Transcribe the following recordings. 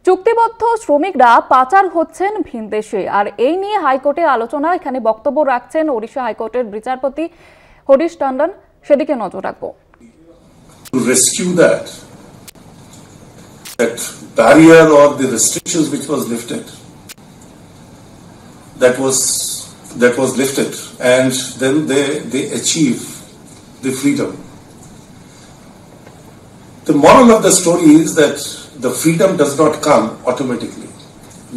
চুক্তিবদ্ধ শ্রমিকরা পাচার হচ্ছেন ভিনদেশে, আর এই নিয়ে হাইকোর্টে আলোচনা। এখানে বক্তব্য রাখছেন ওড়িশা হাইকোর্টের বিচারপতি হরিশ টন্ডন, সেদিকে নজর রাখবো। To rescue that barrier or the restrictions which was lifted, that was lifted, and then they achieve the freedom. The moral of the story is that the freedom does not come automatically.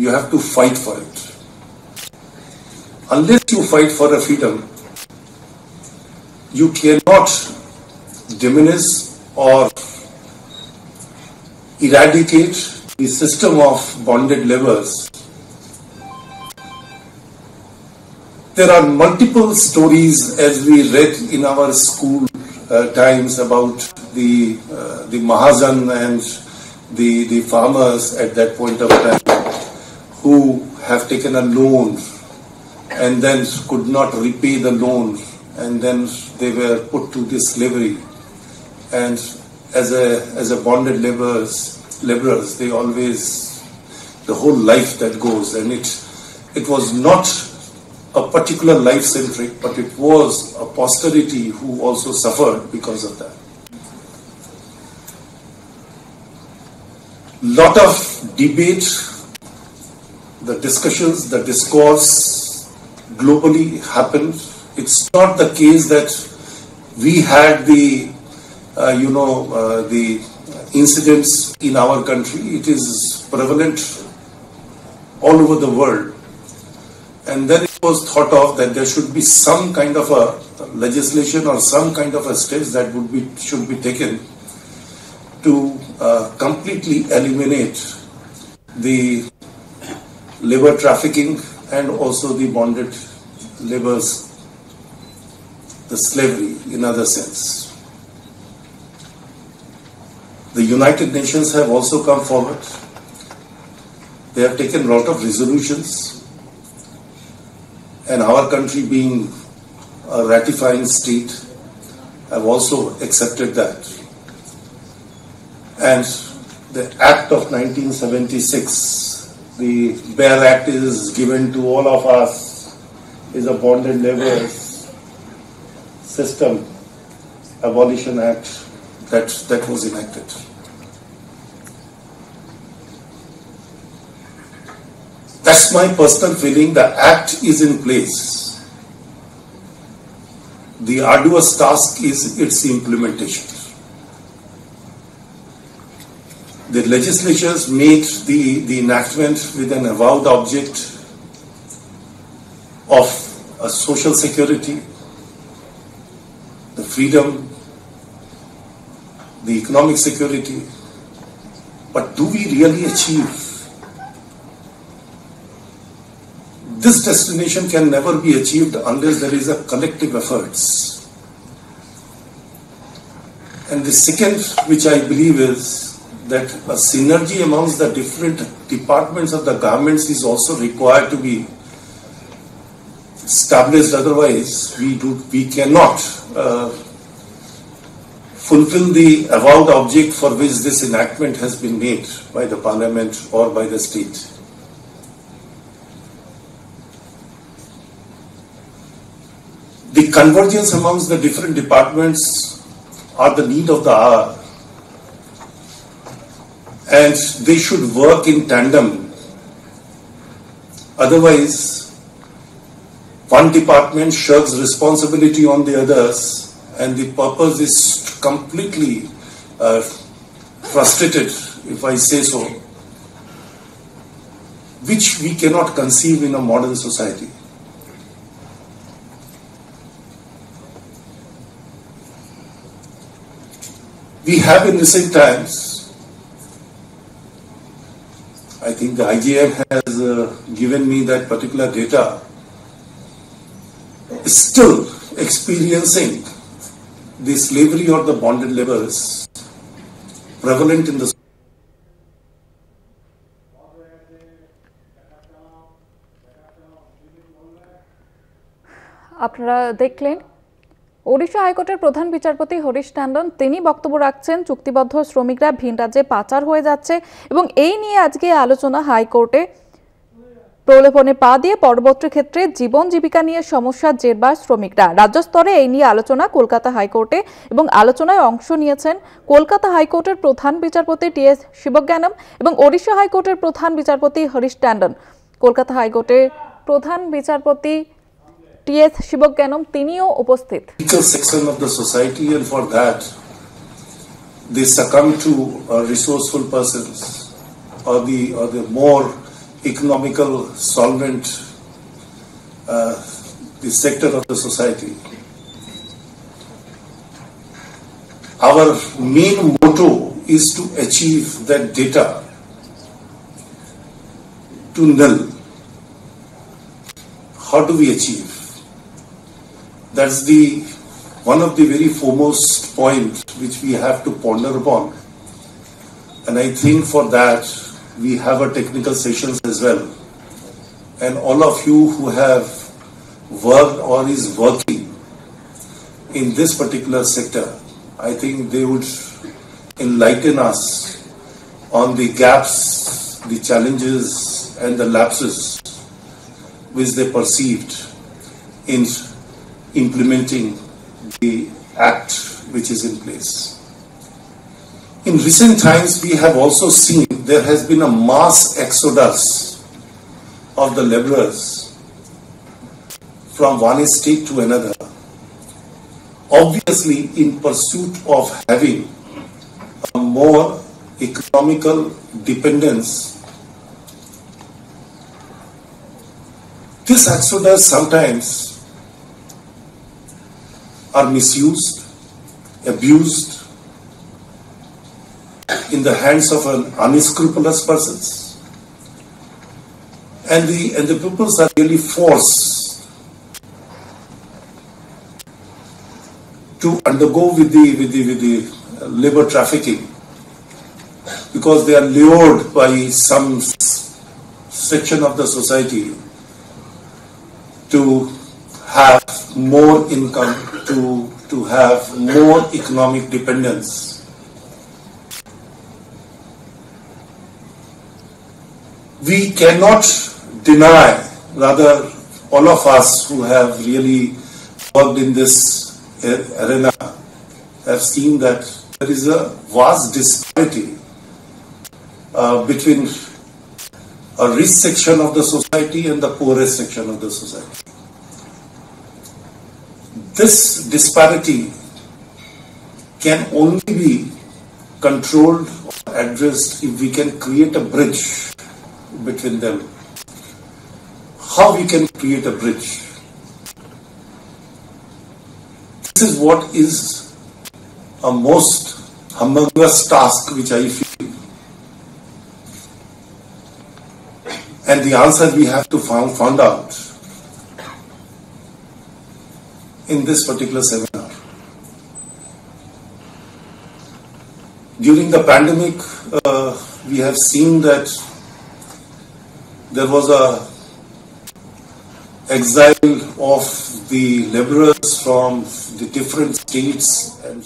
You have to fight for it. Unless you fight for a freedom, you cannot diminish or eradicate the system of bonded laborers. There are multiple stories, as we read in our school times, about the Mahajan and the farmers at that point of time who have taken a loan and then could not repay the loan, and then they were put to this slavery. And as a bonded laborers, they always, the whole life that goes, and it was not a particular life centric, but it was a posterity who also suffered because of that. Lot of debate, the discussions, the discourse globally happened. It's not the case that we had the incidents in our country. It is prevalent all over the world. And then it was thought of that there should be some kind of a legislation or some kind of a steps that should be taken to completely eliminate the labor trafficking and also the bonded laborers, the slavery in other sense. The United Nations have also come forward. They have taken a lot of resolutions, and our country, being a ratifying state, have also accepted that. And the Act of 1976, the Bare Act, is given to all of us, is a bonded laborers system abolition act that was enacted. That's my personal feeling. The act is in place. The arduous task is its implementation. The legislatures made the enactment with an avowed object of a social security, the freedom, the economic security. But do we really achieve? This destination can never be achieved unless there is a collective efforts. And the second, which I believe, is that a synergy amongst the different departments of the governments is also required to be established. Otherwise, we cannot fulfill the avowed object for which this enactment has been made by the parliament or by the state. The convergence amongst the different departments are the need of the hour, and they should work in tandem. Otherwise, one department shirks responsibility on the others, and the purpose is completely frustrated, if I say so, which we cannot conceive in a modern society. We have in recent times, I think the IGM has given me that particular data, is still experiencing the slavery or the bonded laborers prevalent in the আপনারা দেখলেন ওড়িশা হাইকোর্টের প্রধান বিচারপতি হরিশ ট্যান্ডন তিনি বক্তব্য রাখছেন চুক্তিবদ্ধ শ্রমিকরা ভিন রাজ্যে পাচার হয়ে যাচ্ছে এবং এই নিয়ে আজকে আলোচনা হাইকোর্টে প্রলোভনে পা দিয়ে পরবর্তী ক্ষেত্রে জীবন জীবিকা নিয়ে সমস্যা জেরবার শ্রমিকরা। রাজ্য স্তরে এই নিয়ে আলোচনা কলকাতা হাইকোর্টে এবং আলোচনায় অংশ নিয়েছেন কলকাতা হাইকোর্টের প্রধান বিচারপতি টি.এস. শিবজ্ঞানম এবং ওড়িশা হাইকোর্টের প্রধান বিচারপতি হরিশ ট্যান্ডন। কলকাতা হাইকোর্টের প্রধান বিচারপতি টি.এস. শিবজ্ঞানম তিনিও উপস্থিত। Section of the society, and for that they succumb to resourceful persons or the more economical solvent the sector of the society. Our main motto is to achieve that data to nil. How do we achieve? That's one of the very foremost point which we have to ponder upon, and I think for that we have a technical sessions as well, and all of you who have worked or is working in this particular sector, I think they would enlighten us on the gaps, the challenges and the lapses which they perceived in implementing the act which is in place. In recent times, we have also seen there has been a mass exodus of the laborers from one state to another, obviously in pursuit of having a more economical dependence. This exodus sometimes are misused, abused in the hands of an unscrupulous persons, and the peoples are really forced to undergo with the labor trafficking, because they are lured by some section of the society to have more income, to have more economic dependence. We cannot deny, rather all of us who have really worked in this arena have seen that there is a vast disparity between a rich section of the society and the poorest section of the society. This disparity can only be controlled or addressed if we can create a bridge between them. How we can create a bridge? This is what is a most humongous task which I feel, and the answer we have to find out in this particular seminar. During the pandemic, we have seen that there was a exile of the laborers from the different states and